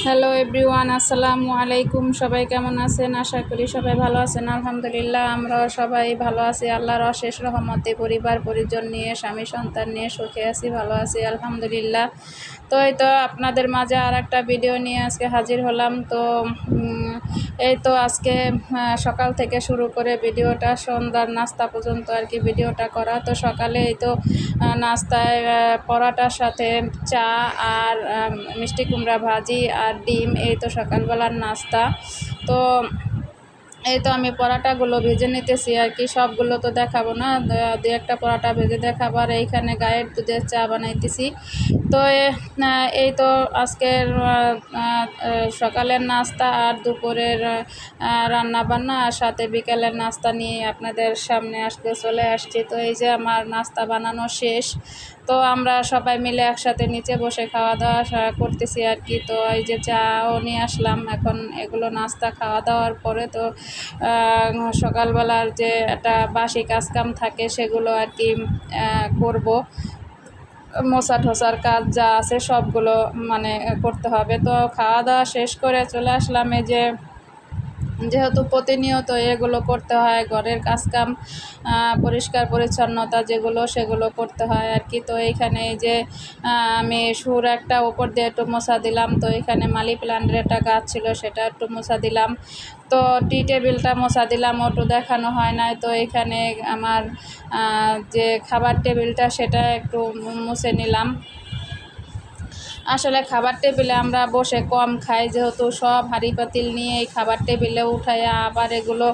Hello everyone, আসসালামু আলাইকুম। সবাই কেমন আছেন? আশা করি সবাই ভালো আছেন। আলহামদুলিল্লাহ, আমরাও সবাই ভালো আছি। আল্লাহর অশেষ রহমতে পরিবার পরিজন নিয়ে, স্বামী সন্তান নিয়ে সুখে আছি, ভালো আছি আলহামদুলিল্লাহ। তো এই তো আপনাদের মাঝে আর একটা ভিডিও নিয়ে আজকে হাজির হলাম। তো এই তো আজকে সকাল থেকে শুরু করে ভিডিওটা সন্ধ্যার নাস্তা পর্যন্ত আর কি ভিডিওটা করা। তো সকালে এই তো নাস্তায় পরোটার সাথে চা আর মিষ্টি কুমড়া ভাজি আর ডিম, এই তো সকালবেলার নাস্তা। তো এই তো আমি পরোটাগুলো ভেজে নিতেছি আর কি, সবগুলো তো দেখাবো না, দু একটা পরোটা ভেজে দেখাবো। আর এইখানে গায়ের দুধের চা বানাইতেছি। তো এই তো আজকের সকালের নাস্তা আর দুপুরের রান্না বান্না আর সাথে বিকেলের নাস্তা নিয়ে আপনাদের সামনে চলে আসছি। তো এই যে আমার নাস্তা বানানো শেষ। তো আমরা সবাই মিলে একসাথে নিচে বসে খাওয়া দাওয়া করতেছি আর কি। তো এই যে চাও নিয়ে আসলাম, এখন এগুলো নাস্তা খাওয়া দাওয়ার পরে তো সকালবেলার যে একটা বাসি কাজকাম থাকে সেগুলো আর কি করব। মোছা ঠোসার কাজ যা আছে সবগুলো মানে করতে হবে। তো খাওয়া দাওয়া শেষ করে চলে আসলাম। এই যে যেহেতু প্রতিনিয়ত এগুলো করতে হয়, ঘরের কাজকাম পরিষ্কার পরিচ্ছন্নতা যেগুলো সেগুলো করতে হয় আর কি। তো এইখানে এই যে আমি সুর একটা ওপর দিয়ে একটু মোছা দিলাম। তো এখানে মালি প্ল্যান্টের একটা গাছ ছিল, সেটা একটু মোছা দিলাম। তো টি টেবিলটা মোছা দিলাম, ওটু দেখানো হয় নাই। তো এখানে আমার যে খাবার টেবিলটা সেটা একটু মুছে নিলাম। আসলে খাবার টেবিলে আমরা বসে কম খাই, যেহেতু সব হাঁড়ি পাতিল নিয়ে এই খাবার টেবিলে উঠাইয়া আবার এগুলো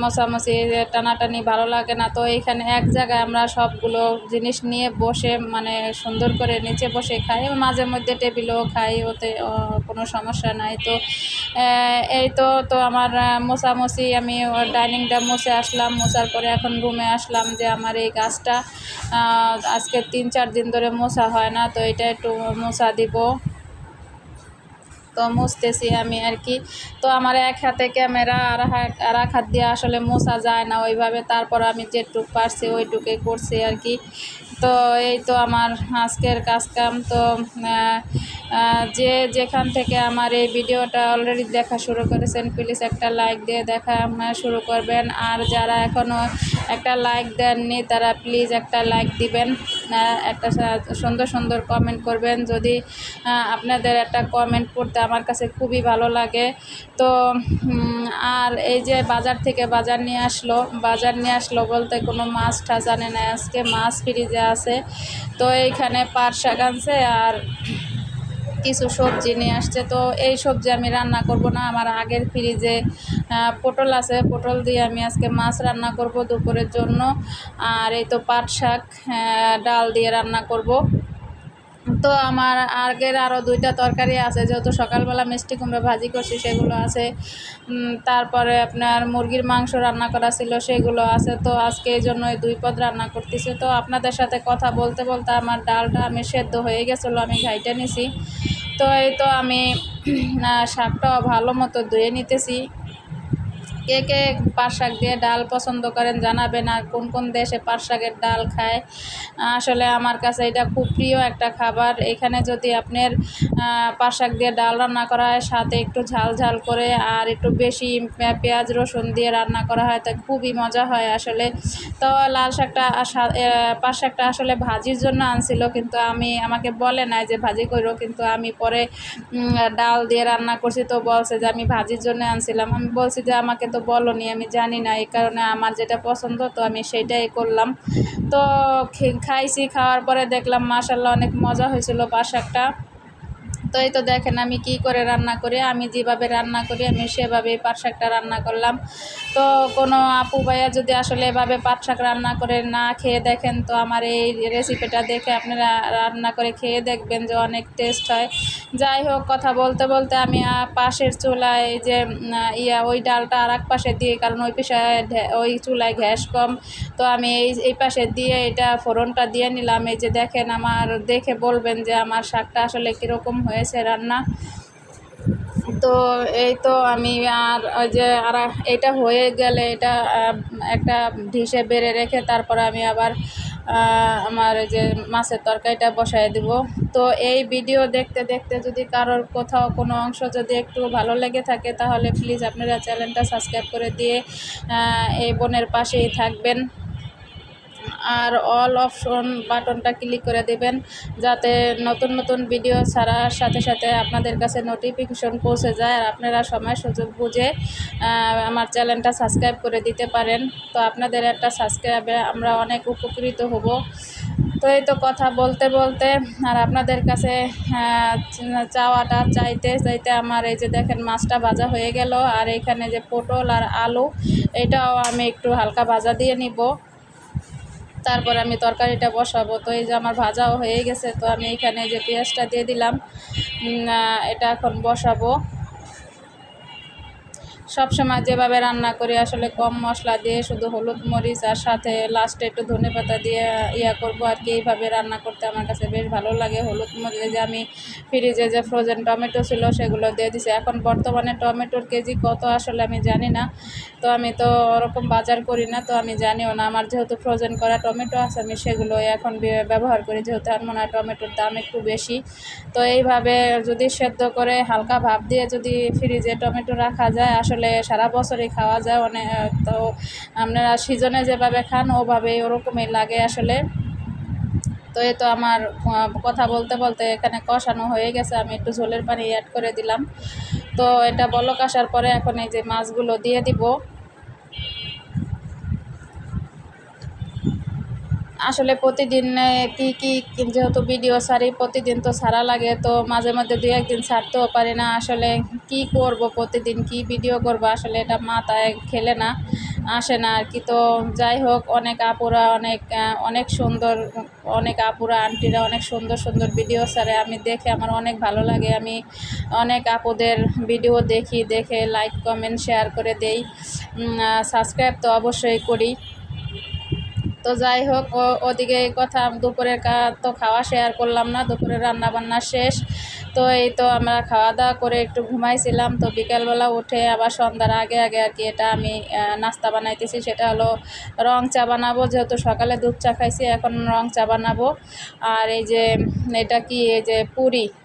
মোছামুছি টানাটানি ভালো লাগে না। তো এইখানে এক জায়গায় আমরা সবগুলো জিনিস নিয়ে বসে মানে সুন্দর করে নিচে বসে খাই, মাঝে মধ্যে টেবিলেও খাই, ওতে কোনো সমস্যা নাই। তো এই তো আমার মোছামুছি আমি ডাইনিংটা মুছে আসলাম। মোছার পরে এখন রুমে আসলাম যে আমার এই গাছটা আজকে 3-4 দিন ধরে মোছা হয় না, তো এটা একটু মোছা দিব। তো মুছতেছি আমি আর কি। তো আমার এক হাতে ক্যামেরা আর এক হাত দিয়ে আসলে মোছা যায় না ওইভাবে, তারপর আমি যেটুক পারছি ওইটুকুই করছি আর কি। তো এই তো আমার আজকের কাজকাম। তো যে যেখান থেকে আমার এই ভিডিওটা অলরেডি দেখা শুরু করেছেন, প্লিজ একটা লাইক দিয়ে দেখা শুরু করবেন। আর যারা এখনও একটা লাইক দেননি তারা প্লিজ একটা লাইক দিবেন, একটা সুন্দর সুন্দর কমেন্ট করবেন। যদি আপনাদের একটা কমেন্ট পড়তে আমার কাছে খুবই ভালো লাগে। তো আর এই যে বাজার থেকে বাজার নিয়ে আসলো বলতে কোনো মাছ টাছ আনে না, আজকে মাছ ফ্রিজে আছে। তো এইখানে পাট শাক আনছে আর কিছু সবজি নিয়ে আসছে। তো এই সবজি আমি রান্না করব না, আমার আগের ফ্রিজে পটল আছে, পটল দিয়ে আমি আজকে মাছ রান্না করব দুপুরের জন্য। আর এই তো পাট শাক ডাল দিয়ে রান্না করব। তো আমার আগের আরও 2টা তরকারি আছে, যেহেতু সকালবেলা মিষ্টি কুমড়া ভাজি করছি সেগুলো আছে, তারপরে আপনার মুরগির মাংস রান্না করা ছিল সেগুলো আছে। তো আজকে এই জন্য এই 2 পদ রান্না করতেছি। তো আপনাদের সাথে কথা বলতে বলতে আমার ডালটা আমি সেদ্ধ হয়ে গেছিলো, আমি ঘাইটে নিছি। তো এই তো আমি শাকটাও ভালো মতো ধুয়ে নিতেছি। কে কে পাট শাক দিয়ে ডাল পছন্দ করেন জানাবেন, আর কোন কোন দেশে পাট শাকের ডাল খায়। আসলে আমার কাছে এটা খুব প্রিয় একটা খাবার। এখানে যদি আপনার পাট শাক দিয়ে ডাল রান্না করা হয়, সাথে একটু ঝাল ঝাল করে আর একটু বেশি পেঁয়াজ রসুন দিয়ে রান্না করা হয়, তা খুবই মজা হয় আসলে। তো লাল শাকটা পাট শাকটা আসলে ভাজির জন্য আনছিল, কিন্তু আমাকে বলে নাই যে ভাজি করো, কিন্তু আমি পরে ডাল দিয়ে রান্না করছি। তো বলছে যে আমি ভাজির জন্য আনছিলাম। আমি বলছি যে আমাকে তো বলোনি, আমি জানি না, এই কারণে আমার যেটা পছন্দ তো আমি সেটাই করলাম। তো খাইছি, খাওয়ার পরে দেখলাম মাশাআল্লাহ অনেক মজা হয়েছিল পাট শাকটা। তো এই তো দেখেন আমি কি করে রান্না করি, আমি যেভাবে রান্না করি আমি সেভাবেই পাট শাকটা রান্না করলাম। তো কোনো আপু ভাইয়া যদি আসলে এভাবে পাট শাক রান্না করে না খেয়ে দেখেন, তো আমার এই রেসিপিটা দেখে আপনারা রান্না করে খেয়ে দেখবেন যে অনেক টেস্ট হয়। যাই হোক, কথা বলতে বলতে আমি পাশের চুলায় যে ওই ডালটা আর এক পাশে দিয়ে, কারণ ওই পাশে ওই চুলায় গ্যাস কম, তো আমি এই পাশে দিয়ে এটা ফোড়নটা দিয়ে নিলাম। এই যে দেখেন, আমার দেখে বলবেন যে আমার শাকটা আসলে কীরকম হয়েছে রান্না। তো এই তো আমি আর ওই যে এটা হয়ে গেলে এটা একটা ডিশে বেড়ে রেখে তারপরে আমি আবার আমার এই যে মাছের তরকারিটা বসায় দিব। তো এই ভিডিও দেখতে দেখতে যদি কারোর কোথাও কোনো অংশ যদি একটু ভালো লেগে থাকে তাহলে প্লিজ আপনারা চ্যানেলটা সাবস্ক্রাইব করে দিয়ে এই বোনের পাশেই থাকবেন, আর অল অপশন বাটনটা ক্লিক করে দেবেন যাতে নতুন নতুন ভিডিও ছাড়ার সাথে সাথে আপনাদের কাছে নোটিফিকেশন পৌঁছে যায়, আর আপনারা সময় সুযোগ বুঝে আমার চ্যানেলটা সাবস্ক্রাইব করে দিতে পারেন। তো আপনাদের একটা সাবস্ক্রাইবে আমরা অনেক উপকৃত হব। তো এই তো কথা বলতে বলতে আর আপনাদের কাছে চাওয়াটা চাইতে চাইতে আমার এই যে দেখেন মাছটা ভাজা হয়ে গেল, আর এখানে যে পটল আর আলু এটাও আমি একটু হালকা ভাজা দিয়ে নিব, তারপর আমি তরকারিটা বসাবো। তো এই যে আমার ভাজাও হয়ে গেছে, তো আমি এখানে যে পেঁয়াজটা দিয়ে দিলাম, এটা এখন বসাবো। সবসময় যেভাবে রান্না করি আসলে কম মশলা দিয়ে শুধু হলুদ মরিচ আর সাথে লাস্টে একটু ধনেপাতা দিয়ে করব আর কি। এইভাবে রান্না করতে আমার কাছে বেশ ভালো লাগে। হলুদ মরিচ যে আমি ফ্রিজে যে ফ্রোজেন টমেটো ছিল সেগুলো দিয়ে দিছি। এখন বর্তমানে টমেটোর কেজি কত আসলে আমি জানি না, তো আমি তো ওরকম বাজার করি না, তো আমি জানিও না। আমার যেহেতু ফ্রোজেন করা টমেটো আছে আমি সেগুলো এখন ব্যবহার করি, যেহেতু আর মনে হয় টমেটোর দাম একটু বেশি। তো এইভাবে যদি সেদ্ধ করে হালকা ভাপ দিয়ে যদি ফ্রিজে টমেটো রাখা যায় আসলে সারা বছরই খাওয়া যায় অনেক। তো আপনারা সিজনে যেভাবে খান ওভাবে ওরকমই লাগে আসলে। তো এই তো আমার কথা বলতে বলতে এখানে কষানো হয়ে গেছে, আমি একটু ঝোলের পানি অ্যাড করে দিলাম। তো এটা বলক আসার পরে এখন এই যে মাছগুলো দিয়ে দিব। আসলে প্রতিদিন কি যেহেতু ভিডিও ছাড়ি প্রতিদিন তো ছাড়া লাগে, তো মাঝে মধ্যে দুই একদিন ছাড়তেও পারি না। আসলে কি করব, প্রতিদিন কি ভিডিও করব আসলে এটা মাথায় খেলে না, আসে না আর কি। তো যাই হোক, অনেক আপুরা অনেক সুন্দর, অনেক আপুরা আন্টিরা অনেক সুন্দর সুন্দর ভিডিও ছাড়ে, আমি দেখে আমার অনেক ভালো লাগে। আমি অনেক আপুদের ভিডিও দেখে লাইক কমেন্ট শেয়ার করে দেই, সাবস্ক্রাইব তো অবশ্যই করি। তো যাই হোক, ওদিকে এই কথা দুপুরের তো খাওয়া শেয়ার করলাম না, দুপুরের রান্না বান্না শেষ। তো এই তো আমরা খাওয়া দাওয়া করে একটু ঘুমাইছিলাম। তো বিকেলবেলা উঠে আবার সন্ধ্যার আগে আগে আর কি এটা আমি নাস্তা বানাইতেছি, সেটা হলো রং চা বানাবো। যেহেতু সকালে দুধ চা খাইছি, এখন রং চা বানাবো। আর এই যে এটা কি, এই যে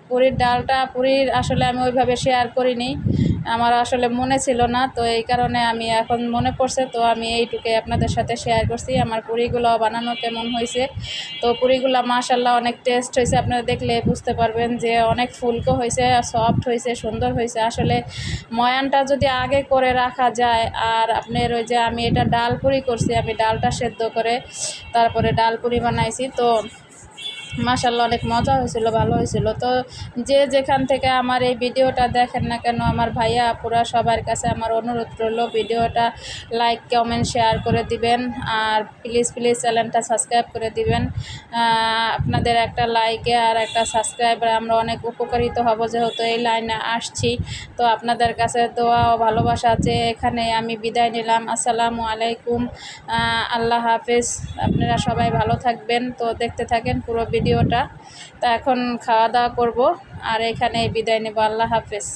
পুরির ডালটা, পুরির আসলে আমি ওইভাবে শেয়ার করিনি, আমার আসলে মনে ছিল না, তো এই কারণে আমি এখন মনে পড়ছে, তো আমি এইটুকুই আপনাদের সাথে শেয়ার করছি। আমার পুরিগুলো বানানো কেমন হয়েছে, তো পুরিগুলো মাশাআল্লাহ অনেক টেস্ট হয়েছে, আপনারা দেখলে বুঝতে পারবেন যে অনেক ফুলকো হয়েছে, সফট হয়েছে, সুন্দর হয়েছে। আসলে ময়ানটা যদি আগে করে রাখা যায়, আর আপনার ওই যে আমি এটা ডাল পুরি করছি, আমি ডালটা সেদ্ধ করে তারপরে ডাল পুরি বানাইছি, তো মাশাআল্লাহ অনেক মজা হয়েছিল, ভালো হয়েছিল। তো যে যেখান থেকে আমার এই ভিডিওটা দেখেন না কেন, আমার ভাইয়া আপুরা সবার কাছে আমার অনুরোধ রইল ভিডিওটা লাইক কমেন্ট শেয়ার করে দিবেন, আর প্লিজ চ্যানেলটা সাবস্ক্রাইব করে দিবেন। আপনাদের একটা লাইকে আর একটা সাবস্ক্রাইবে আমরা অনেক উপকারিত হব, যেহেতু এই লাইনে আসছি। তো আপনাদের কাছে দোয়া ও ভালোবাসা আছে। এখানে আমি বিদায় নিলাম। আসসালামু আলাইকুম, আল্লাহ হাফেজ। আপনারা সবাই ভালো থাকবেন। তো দেখতে থাকেন পুরো ভিডিওটা। তো এখন খাওয়া দাওয়া করব, আর এখানে বিদায় নেব। আল্লাহ হাফেজ।